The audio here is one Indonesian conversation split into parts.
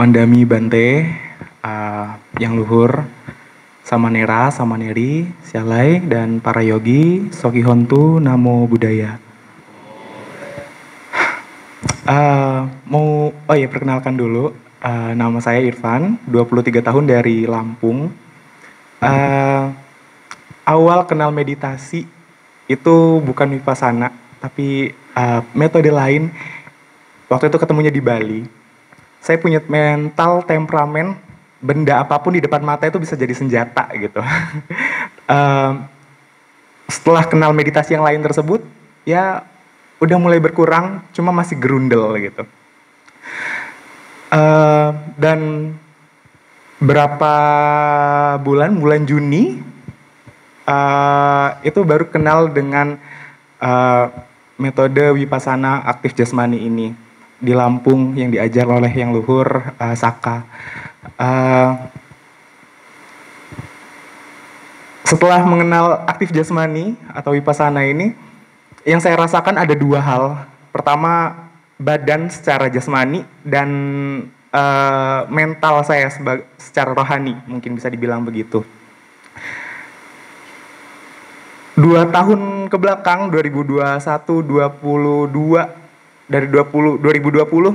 Wandami Bante, yang luhur, Samanera, Samaneri, Sialai, dan para yogi, Sokihontu, Namo Buddhaya. Perkenalkan dulu, nama saya Irfan, 23 tahun dari Lampung. Awal kenal meditasi itu bukan Vipassana, tapi metode lain. Waktu itu ketemunya di Bali. Saya punya mental temperamen, benda apapun di depan mata itu bisa jadi senjata gitu. Setelah kenal meditasi yang lain tersebut, ya udah mulai berkurang, cuma masih gerundel gitu. Dan berapa bulan Juni, itu baru kenal dengan metode Vipassana aktif jasmani ini di Lampung yang diajar oleh yang luhur Saka. Setelah mengenal aktif jasmani atau Vipassana ini, yang saya rasakan ada dua hal. Pertama, badan secara jasmani dan mental saya secara rohani, mungkin bisa dibilang begitu. 2 tahun ke belakang, 2021, 2022, dari 2020,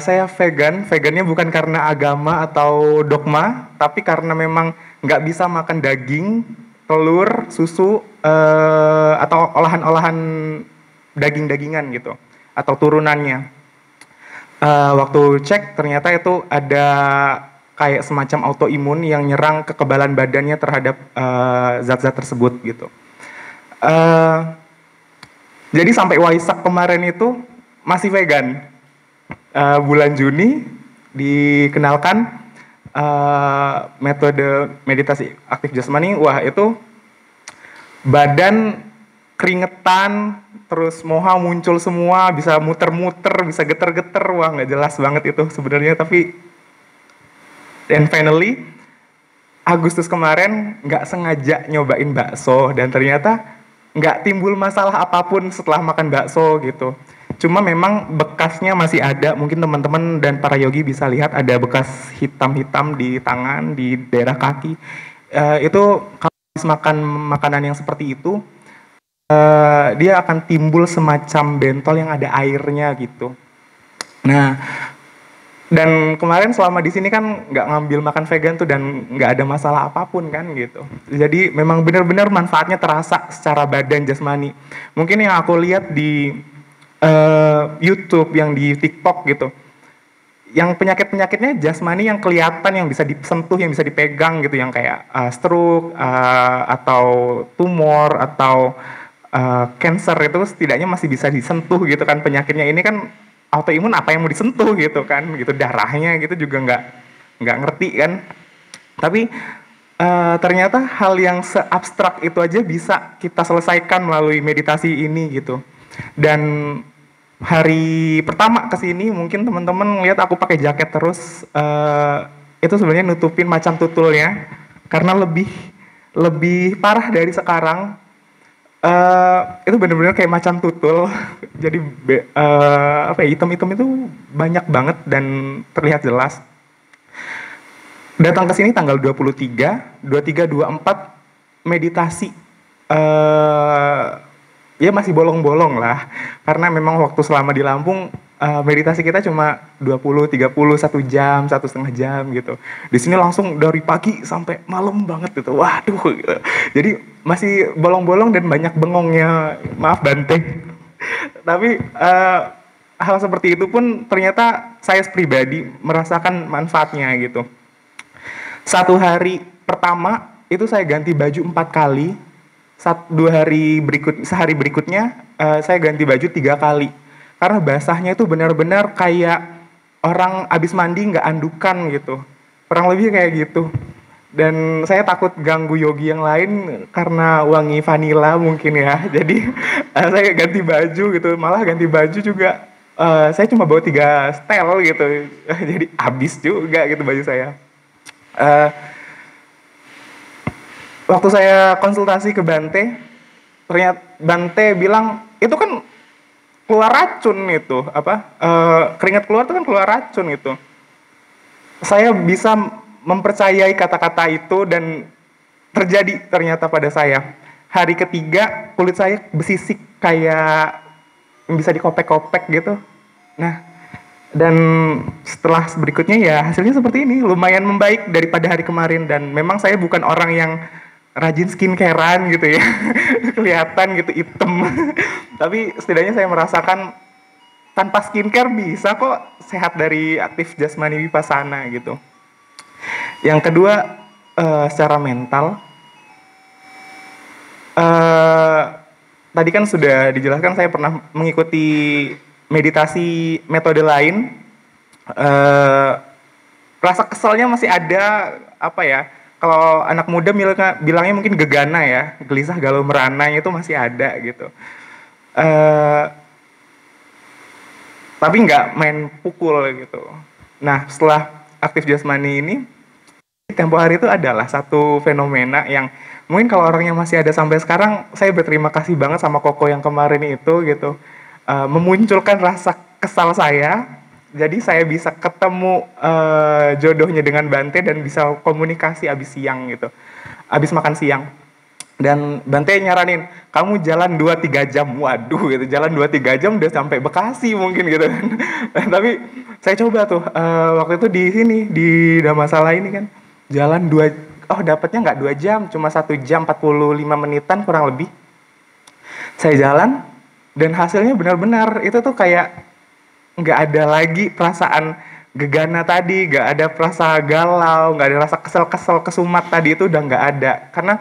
saya vegan. Vegannya bukan karena agama atau dogma, tapi karena memang nggak bisa makan daging, telur, susu, atau olahan-olahan daging-dagingan gitu, atau turunannya. Waktu cek ternyata itu ada kayak semacam autoimun yang nyerang kekebalan badannya terhadap zat-zat tersebut gitu. Jadi sampai Waisak kemarin itu masih vegan. Bulan Juni dikenalkan metode meditasi aktif jasmani. Wah, itu badan keringetan, terus moha muncul semua, bisa muter-muter, bisa geter-geter. Wah, nggak jelas banget itu sebenarnya. Tapi dan finally Agustus kemarin nggak sengaja nyobain bakso dan ternyata nggak timbul masalah apapun setelah makan bakso gitu. Cuma memang bekasnya masih ada, mungkin teman-teman dan para yogi bisa lihat ada bekas hitam-hitam di tangan, di daerah kaki. Itu kalau makan makanan yang seperti itu, dia akan timbul semacam bentol yang ada airnya gitu. Nah, dan kemarin selama di sini kan nggak ngambil makan vegan tuh dan nggak ada masalah apapun kan gitu. Jadi memang benar-benar manfaatnya terasa secara badan jasmani. Mungkin yang aku lihat di YouTube, yang di TikTok gitu, yang penyakit-penyakitnya jasmani yang kelihatan, yang bisa disentuh, yang bisa dipegang gitu, yang kayak stroke atau tumor atau cancer itu setidaknya masih bisa disentuh gitu kan penyakitnya. Ini kan autoimun, apa yang mau disentuh gitu kan, gitu darahnya gitu juga nggak ngerti kan. Tapi ternyata hal yang seabstrak itu aja bisa kita selesaikan melalui meditasi ini gitu. Dan hari pertama kesini mungkin teman-teman lihat aku pakai jaket terus, itu sebenarnya nutupin macan tutulnya karena lebih parah dari sekarang. Itu benar-benar kayak macan tutul. Jadi hitam-hitam itu banyak banget dan terlihat jelas. Datang ke sini tanggal 23, 24 meditasi. Ya masih bolong-bolong lah. Karena memang waktu selama di Lampung meditasi kita cuma 20, 30, 1 jam, 1,5 jam gitu. Di sini langsung dari pagi sampai malam banget gitu. Waduh gitu. Jadi masih bolong-bolong dan banyak bengongnya. Maaf Bante. Tapi hal seperti itu pun ternyata saya pribadi merasakan manfaatnya gitu. 1 hari pertama itu saya ganti baju 4 kali. Sehari berikutnya saya ganti baju 3 kali. Karena basahnya itu benar-benar kayak orang abis mandi nggak andukan gitu. Kurang lebih kayak gitu. Dan saya takut ganggu yogi yang lain karena wangi vanila mungkin ya. Jadi saya ganti baju gitu. Malah ganti baju juga saya cuma bawa 3 setel gitu. Jadi habis juga gitu baju saya. Waktu saya konsultasi ke Bante, ternyata Bante bilang itu kan keluar racun itu, keringat keluar itu kan keluar racun gitu. saya bisa mempercayai kata-kata itu dan terjadi ternyata pada saya. Hari ketiga kulit saya besisik kayak bisa dikopek-kopek gitu. Nah, dan setelah berikutnya ya hasilnya seperti ini, lumayan membaik daripada hari kemarin. Dan memang saya bukan orang yang rajin skincarean gitu ya, kelihatan gitu hitam. Tapi setidaknya saya merasakan tanpa skincare bisa kok sehat dari aktif jasmani vipassana gitu. Yang kedua, secara mental, tadi kan sudah dijelaskan saya pernah mengikuti meditasi metode lain. Rasa keselnya masih ada, apa ya? Kalau anak muda bilangnya mungkin gegana ya, gelisah galau merana itu masih ada gitu. Tapi nggak main pukul gitu. Nah, setelah aktif jasmani ini, tempo hari itu adalah satu fenomena yang mungkin kalau orangnya masih ada sampai sekarang, saya berterima kasih banget sama Koko yang kemarin itu gitu. Memunculkan rasa kesal saya, jadi saya bisa ketemu jodohnya dengan Bante dan bisa komunikasi abis siang gitu, abis makan siang. Dan Bante nyaranin, kamu jalan 2-3 jam, waduh gitu, jalan 2-3 jam udah sampai Bekasi mungkin gitu kan. Tapi saya coba tuh, waktu itu di sini, di Damansala ini kan, jalan dapatnya nggak 2 jam, cuma 1 jam 45 menitan kurang lebih. Saya jalan, dan hasilnya benar-benar, itu tuh kayak nggak ada lagi perasaan gegana tadi, nggak ada perasa galau, nggak ada rasa kesel-kesel, kesumat tadi itu udah nggak ada. Karena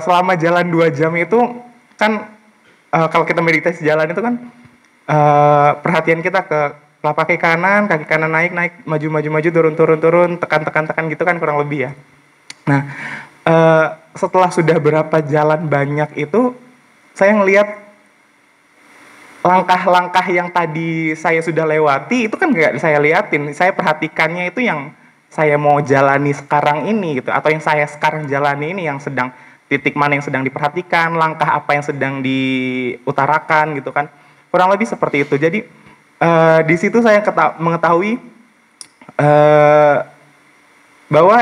selama jalan 2 jam itu kan kalau kita meditasi jalan itu kan perhatian kita ke telapak kaki kanan naik, maju, turun, tekan gitu kan kurang lebih ya. Nah, setelah sudah berapa jalan banyak itu, saya ngelihat langkah-langkah yang tadi saya sudah lewati itu kan nggak saya liatin, saya perhatikannya itu yang saya mau jalani sekarang ini gitu, atau yang saya sekarang jalani ini yang sedang titik mana yang sedang diperhatikan, langkah apa yang sedang diutarakan gitu kan, kurang lebih seperti itu. Jadi di situ saya mengetahui bahwa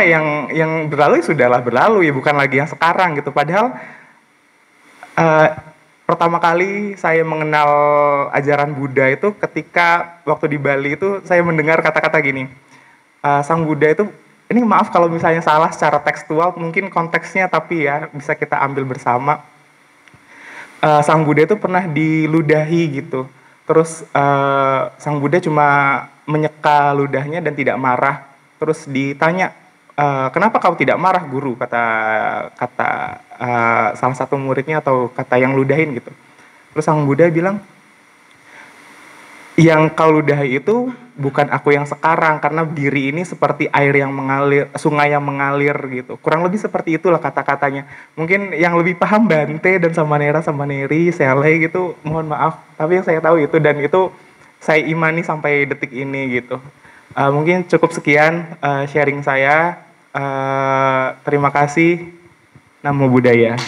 yang berlalu sudahlah berlalu ya, bukan lagi yang sekarang gitu. Padahal pertama kali saya mengenal ajaran Buddha itu ketika waktu di Bali itu saya mendengar kata-kata gini, Sang Buddha itu, ini maaf kalau misalnya salah secara tekstual, mungkin konteksnya tapi ya bisa kita ambil bersama. Sang Buddha itu pernah diludahi gitu. Terus Sang Buddha cuma menyeka ludahnya dan tidak marah. Terus ditanya, kenapa kau tidak marah guru, kata salah satu muridnya atau kata yang ludahin gitu. Terus Sang Buddha bilang, yang kau ludahi itu bukan aku yang sekarang, karena diri ini seperti air yang mengalir, sungai yang mengalir gitu. Kurang lebih seperti itulah kata-katanya. Mungkin yang lebih paham Bante dan Samaneri, Sele gitu, mohon maaf. Tapi yang saya tahu itu, dan itu saya imani sampai detik ini gitu. Mungkin cukup sekian sharing saya. Terima kasih. Namo Buddhaya.